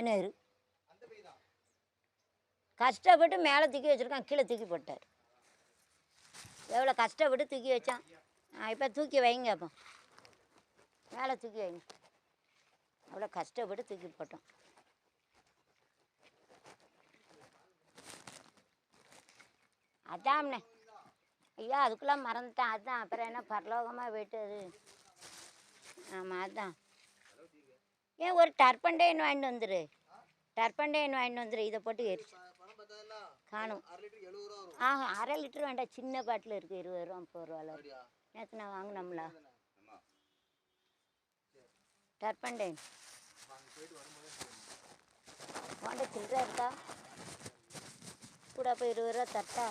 அண்ணாரு கஷ்டப்பட்டு மேலே தூக்கி வச்சுருக்கான், கீழே தூக்கி போட்டார். எவ்வளோ கஷ்டப்பட்டு தூக்கி வச்சான். இப்போ தூக்கி வைங்க, அப்போ மேலே தூக்கி வைங்க. அவ்வளோ கஷ்டப்பட்டு தூக்கி போட்டோம். அதாம்ண்ணே ஐயா, அதுக்குள்ளே மறந்துட்டேன். அதுதான் அப்புறம் என்ன பரலோகமாக போயிட்டு அது. ஆமாம், அதுதான். ஏன் ஒரு டர்பண்டைன் வாங்கிட்டு வந்துரு, டர்பண்டைன் வாங்கிட்டு வந்துரு. இதை போட்டு எரிச்சு காணும். அரை லிட்டர் வேண்டாம், சின்ன பாட்டில் இருக்குது, 20 ரூபா 30 ரூபாவில். நேற்று நான் வாங்கினோம்ல டர்பண்டைன். வாண்ட சில்லற இருக்கா கூட? அப்போ 20 ரூபா தட்டா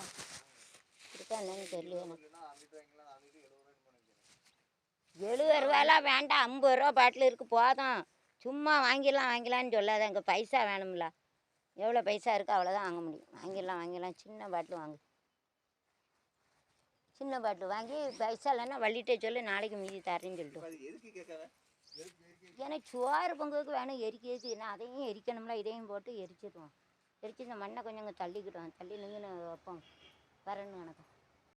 இருக்கா என்னன்னு தெரியல எனக்கு. 70 ரூபாயெல்லாம் வேண்டாம், 50 ரூபா பாட்டில் இருக்குது போதும். சும்மா வாங்கிடலான்னு சொல்லாத, அங்கே பைசா வேணும்ல. எவ்வளோ பைசா இருக்கோ அவ்வளோதான் வாங்க முடியும். வாங்கிடலாம். சின்ன பாட்டில் வாங்கு, சின்ன பாட்டில் வாங்கி பைசா இல்லைன்னா வள்ளிட்டே சொல்லி நாளைக்கு மீதி தரேன்னு சொல்லிட்டு. எனக்கு சோறு பொங்குக்கு வேணும் எரிக்கிறது. நான் அதையும் எரிக்கணும்ல, இதையும் போட்டு எரிச்சிடுவோம். எரிச்சு இந்த மண்ணை கொஞ்சம் தள்ளிக்கிட்டோம். தள்ளி நின்று வைப்போம் வரணும் எனக்கு.